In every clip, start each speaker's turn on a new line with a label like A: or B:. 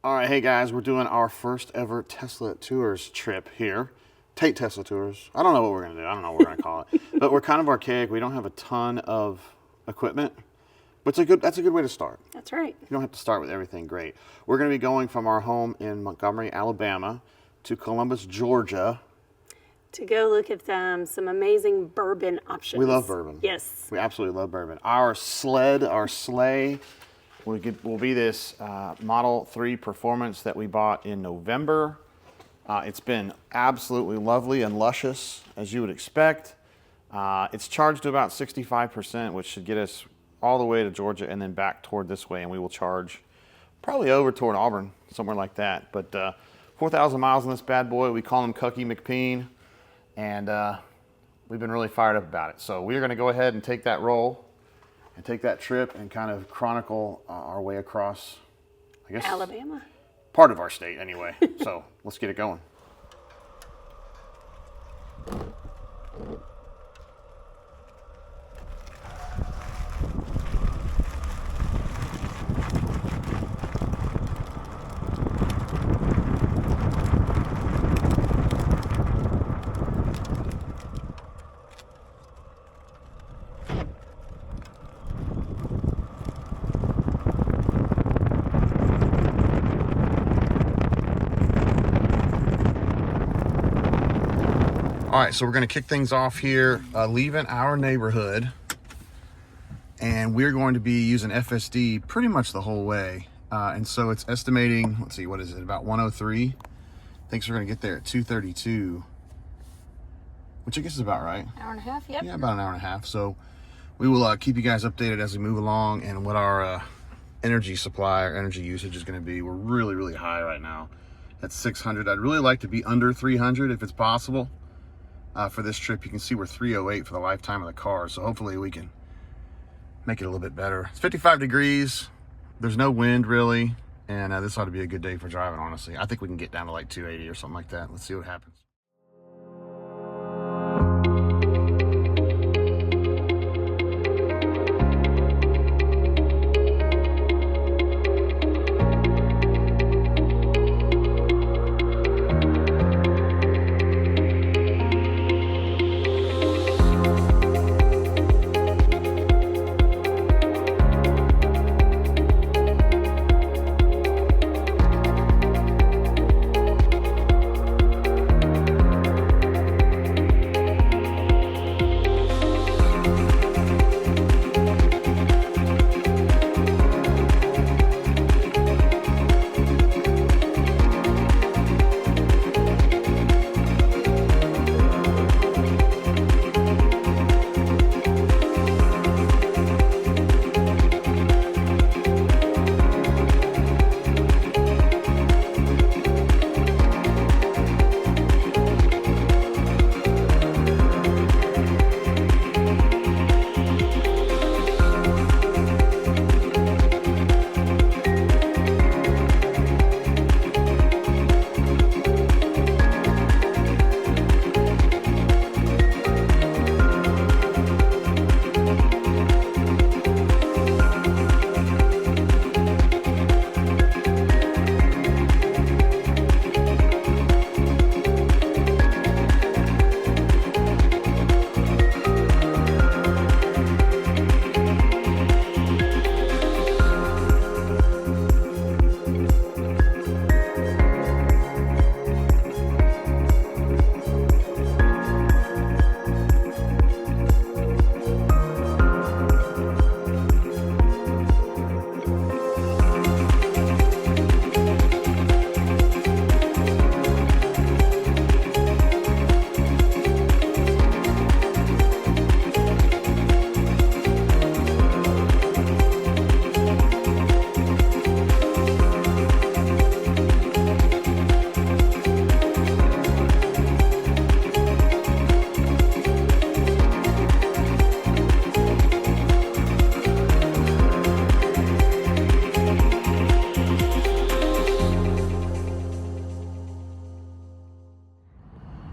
A: All right, hey guys, we're doing our first ever Tesla Tours trip here. Tate Tesla Tours. I don't know what we're gonna do. I don't know what we're gonna call it. But we're kind of archaic. We don't have a ton of equipment. But that's a good way to start.
B: That's right.
A: You don't have to start with everything great. We're gonna be going from our home in Montgomery, Alabama to Columbus, Georgia.
B: To go look at some amazing bourbon options.
A: We love bourbon.
B: Yes.
A: We absolutely love bourbon. Our sleigh will be this Model 3 Performance that we bought in November. It's been absolutely lovely and luscious, as you would expect. It's charged to about 65%, which should get us all the way to Georgia and then back toward this way, and we will charge probably over toward Auburn, somewhere like that. But 4,000 miles on this bad boy. We call him Cucky McPeen, and we've been really fired up about it. So we're going to go ahead and take that roll and take that trip and kind of chronicle our way across, I guess,
B: Alabama.
A: Part of our state anyway. So let's get it going. All right, so we're going to kick things off here, leaving our neighborhood, and we're going to be using FSD pretty much the whole way. And so it's estimating, let's see, what is it, about 103? Thinks we're going to get there at 232, which I guess is about right.
B: Hour and a half, yep.
A: Yeah, about an hour and a half. So we will keep you guys updated as we move along and what our energy supply or energy usage is going to be. We're really, really high right now at 600. I'd really like to be under 300 if it's possible. For this trip, you can see we're 308 for the lifetime of the car, so hopefully we can make it a little bit better. It's 55 degrees, there's no wind really, and this ought to be a good day for driving, honestly. I think we can get down to like 280 or something like that. Let's see what happens.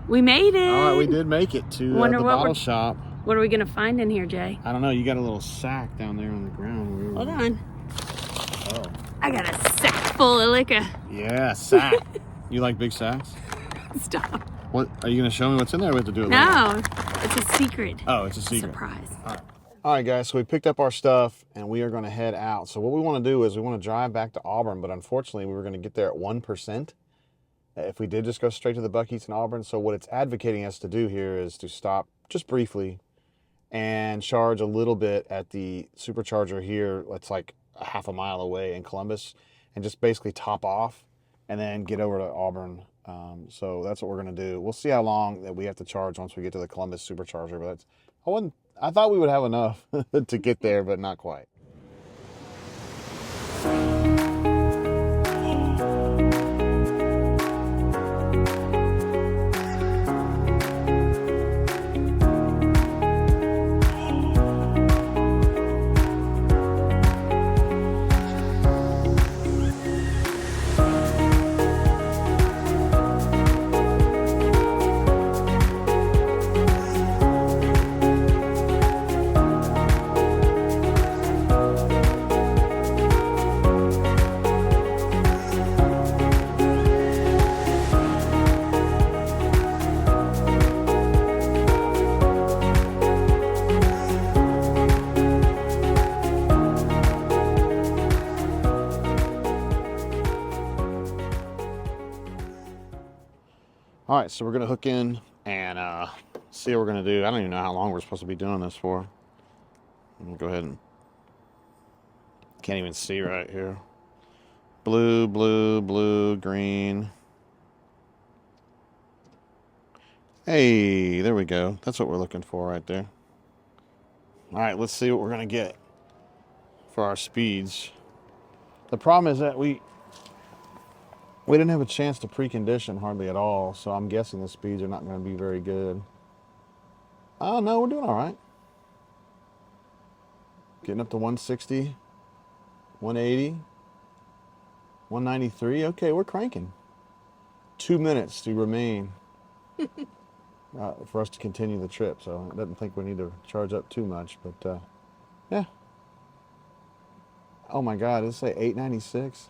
B: We made it.
A: All right, we did make it to the bottle shop.
B: What are we gonna find in here, Jay?
A: I don't know. You got a little sack down there on the ground.
B: Hold on.
A: Oh.
B: I got a sack full of liquor.
A: Yeah, sack. You like big sacks?
B: Stop.
A: What are you gonna show me what's in there? We have to do it later.
B: No, it's a secret.
A: Oh, it's a secret.
B: Surprise.
A: All right, guys, so we picked up our stuff and we are going to head out. So what we want to do is we want to drive back to Auburn, but unfortunately we were going to get there at 1% if we did just go straight to the Buc-ee's in Auburn. So what it's advocating us to do here is to stop just briefly and charge a little bit at the supercharger here. It's like a half a mile away in Columbus, and just basically top off and then get over to Auburn. So that's what we're going to do. We'll see how long that we have to charge once we get to the Columbus supercharger, but I thought we would have enough to get there, but not quite. All right, so we're gonna hook in and see what we're gonna do. I don't even know how long we're supposed to be doing this for. I'm gonna go ahead and, can't even see right here. Blue, blue, blue, green. Hey, there we go. That's what we're looking for right there. All right, let's see what we're gonna get for our speeds. The problem is that we didn't have a chance to precondition hardly at all, so I'm guessing the speeds are not going to be very good. Oh, no, we're doing all right. Getting up to 160, 180, 193. Okay, we're cranking. 2 minutes to remain for us to continue the trip, so I don't think we need to charge up too much, but yeah. Oh my God, did it say 896?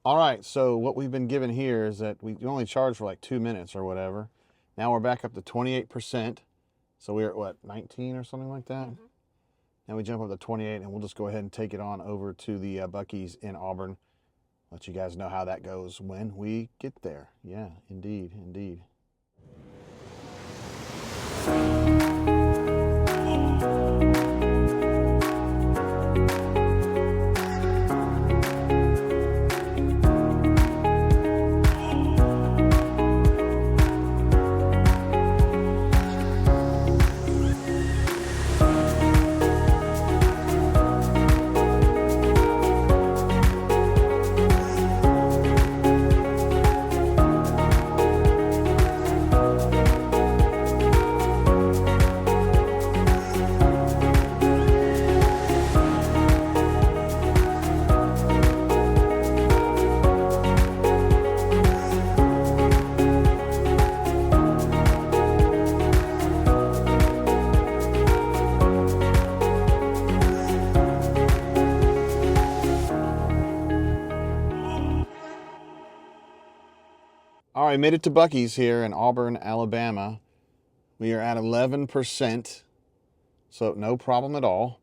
A: All right, so what we've been given here is that we only charge for like 2 minutes or whatever. Now we're back up to 28%. So we're at what, 19 or something like that? Mm-hmm. Now we jump up to 28 and we'll just go ahead and take it on over to the Buc-ee's in Auburn. Let you guys know how that goes when we get there. Yeah, indeed, indeed. All right, made it to Buc-ee's here in Auburn, Alabama. We are at 11%, so no problem at all.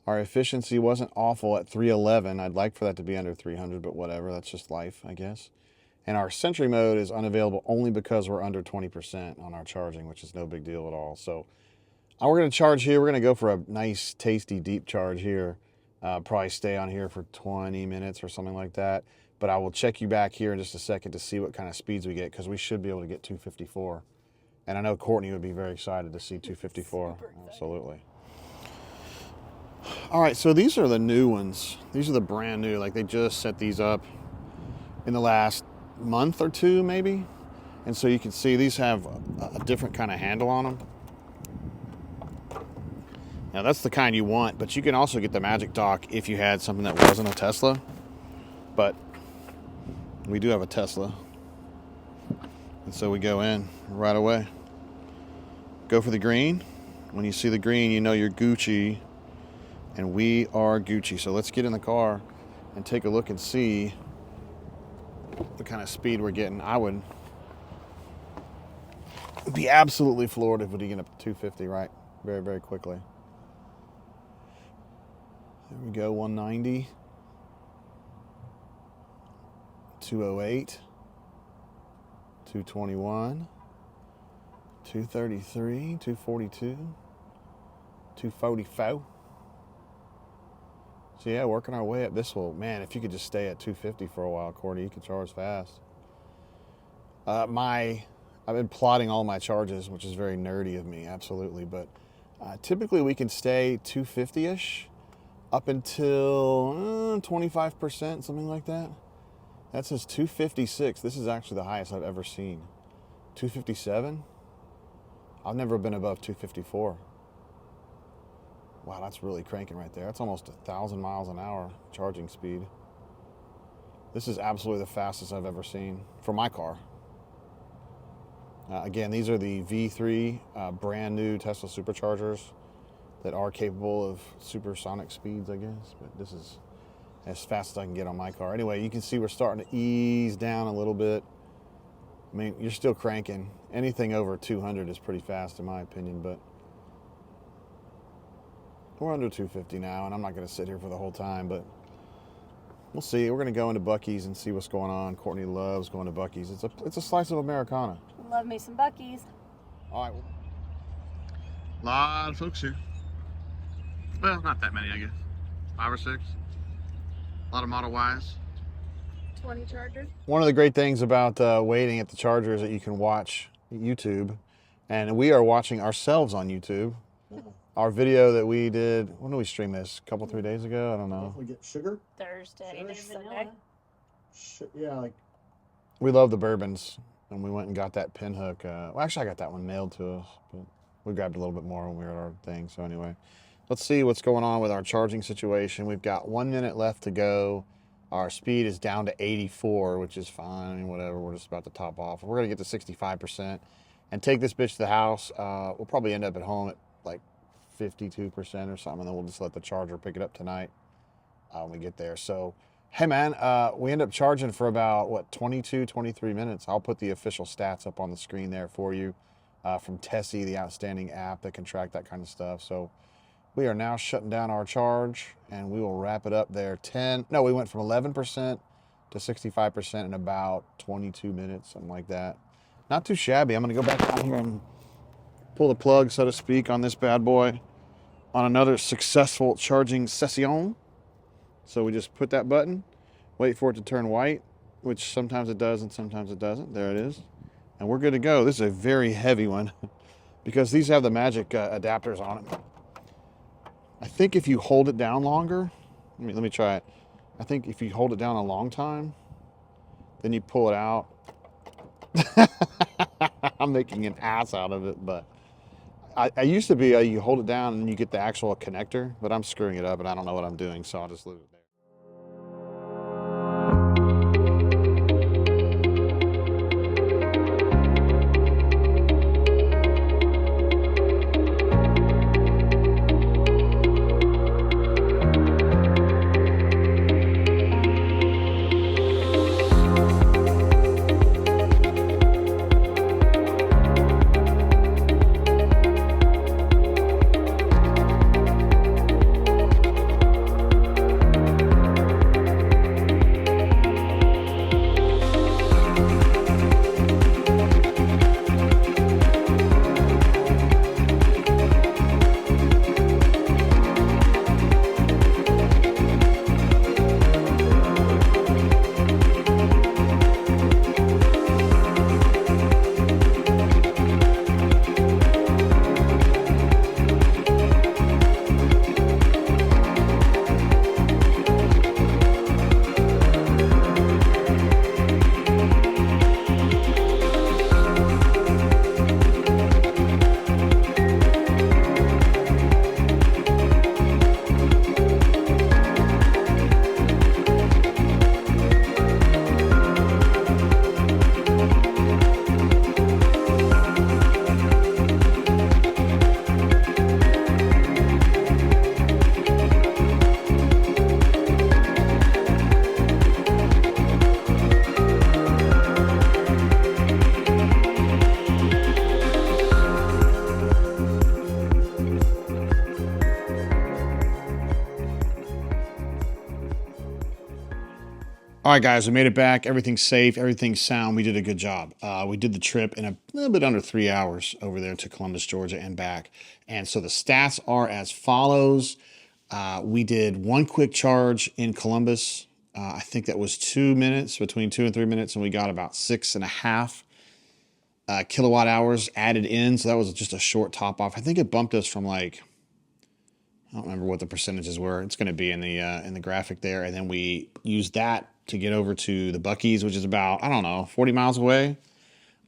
A: Our efficiency wasn't awful at 311. I'd like for that to be under 300, but whatever. That's just life, I guess. And our Sentry mode is unavailable only because we're under 20% on our charging, which is no big deal at all. So we're going to charge here. We're going to go for a nice, tasty, deep charge here. Probably stay on here for 20 minutes or something like that. But I will check you back here in just a second to see what kind of speeds we get, because we should be able to get 254. And I know Courtney would be very excited to see 254. Absolutely. All right, so these are the new ones. These are the brand new. Like, they just set these up in the last month or two, maybe. And so you can see these have a different kind of handle on them. Now, that's the kind you want, but you can also get the Magic Dock if you had something that wasn't a Tesla. But we do have a Tesla. And so we go in right away. Go for the green. When you see the green, you know you're Gucci. And we are Gucci. So let's get in the car and take a look and see what kind of speed we're getting. I would be absolutely floored if we get up to 250, right? Very, very quickly. There we go, 190, 208, 221, 233, 242, 244. So yeah, working our way up. This will, man, if you could just stay at 250 for a while, Courtney, you could charge fast. I've been plotting all my charges, which is very nerdy of me, absolutely. But typically we can stay 250-ish up until 25%, something like that. That says 256. This is actually the highest I've ever seen. 257? I've never been above 254. Wow, that's really cranking right there. That's almost 1,000 miles an hour charging speed. This is absolutely the fastest I've ever seen for my car. Again, these are the V3 brand new Tesla superchargers that are capable of supersonic speeds, I guess. But this is as fast as I can get on my car. Anyway, you can see we're starting to ease down a little bit. I mean, you're still cranking. Anything over 200 is pretty fast in my opinion, but we're under 250 now, and I'm not going to sit here for the whole time, but we'll see. We're going to go into Buc-ee's and see what's going on. Courtney loves going to Buc-ee's. It's a slice of Americana.
B: Love me some Buc-ee's.
A: All right. A lot of folks here. Well, not that many, I guess. 5 or 6. A lot of Model Ys.
B: 20 chargers.
A: One of the great things about waiting at the charger is that you can watch YouTube, and we are watching ourselves on YouTube. Our video that we did, when did we stream this? A couple, 3 days ago? I don't know.
C: We get sugar.
B: Thursday.
C: Sugar, yeah, like
A: We love the bourbons, and we went and got that pinhook. Well, actually, I got that one mailed to us, but we grabbed a little bit more when we were at our thing. So anyway, let's see what's going on with our charging situation. We've got 1 minute left to go. Our speed is down to 84, which is fine. I mean, whatever. We're just about to top off. We're going to get to 65% and take this bitch to the house. We'll probably end up at home at like 52% or something, and then we'll just let the charger pick it up tonight when we get there. So, hey man, we end up charging for about, what, 22, 23 minutes. I'll put the official stats up on the screen there for you from Tessie, the outstanding app that can track that kind of stuff. So we are now shutting down our charge, and we will wrap it up there. We went from 11% to 65% in about 22 minutes, something like that. Not too shabby. I'm going to go back down here and pull the plug, so to speak, on this bad boy on another successful charging session. So we just put that button, wait for it to turn white, which sometimes it does and sometimes it doesn't. There it is. And we're good to go. This is a very heavy one because these have the magic adapters on it. I think if you hold it down longer, let me try it. I think if you hold it down a long time, then you pull it out. I'm making an ass out of it, but I used to be you hold it down and you get the actual connector, but I'm screwing it up and I don't know what I'm doing, so I'll just leave it there. All right, guys, we made it back. Everything's safe. Everything's sound. We did a good job. We did the trip in a little bit under 3 hours over there to Columbus, Georgia and back. And so the stats are as follows. We did one quick charge in Columbus. I think that was 2 minutes, between 2 and 3 minutes, and we got about 6.5 kilowatt hours added in. So that was just a short top off. I think it bumped us from like, I don't remember what the percentages were. It's going to be in the graphic there. And then we used that to get over to the Buc-ee's, which is about, I don't know, 40 miles away.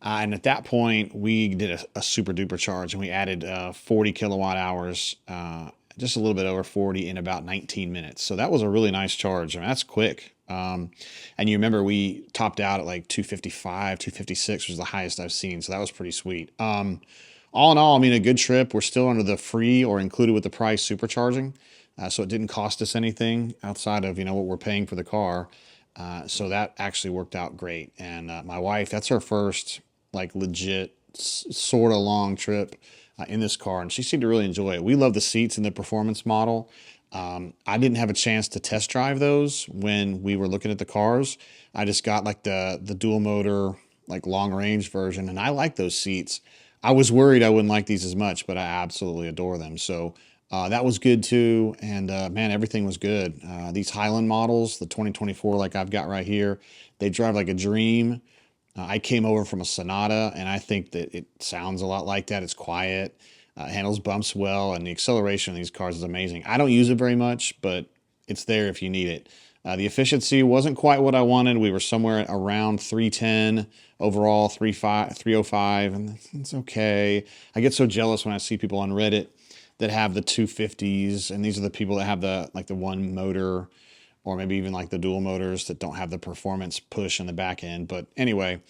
A: And at that point, we did a super duper charge, and we added 40 kilowatt hours, just a little bit over 40 in about 19 minutes. So that was a really nice charge. I mean, that's quick. And you remember we topped out at like 255, 256 was the highest I've seen. So that was pretty sweet. All in all, I mean, a good trip. We're still under the free or included with the price supercharging. So it didn't cost us anything outside of, what we're paying for the car. So that actually worked out great. And my wife, that's her first like legit sort of long trip in this car. And she seemed to really enjoy it. We love the seats in the performance model. I didn't have a chance to test drive those when we were looking at the cars. I just got like the dual motor, like long range version. And I like those seats. I was worried I wouldn't like these as much, but I absolutely adore them. So that was good too. And man, everything was good. These Highland models, the 2024, like I've got right here, they drive like a dream. I came over from a Sonata, and I think that it sounds a lot like that. It's quiet, handles bumps well, and the acceleration of these cars is amazing. I don't use it very much, but it's there if you need it. The efficiency wasn't quite what I wanted. We were somewhere around 310 overall, 305, and it's okay. I get so jealous when I see people on Reddit that have the 250s, and these are the people that have the one motor, or maybe even like the dual motors that don't have the performance push in the back end. But anyway,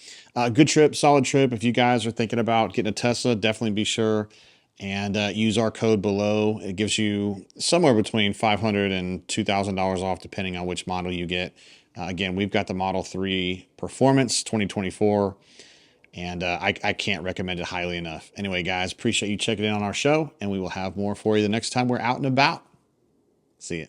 A: good trip, solid trip. If you guys are thinking about getting a Tesla, definitely be sure and use our code below. It gives you somewhere between $500 and $2,000 off, depending on which model you get. Again, we've got the Model 3 Performance 2024, and I can't recommend it highly enough. Anyway, guys, appreciate you checking in on our show, and we will have more for you the next time we're out and about. See ya.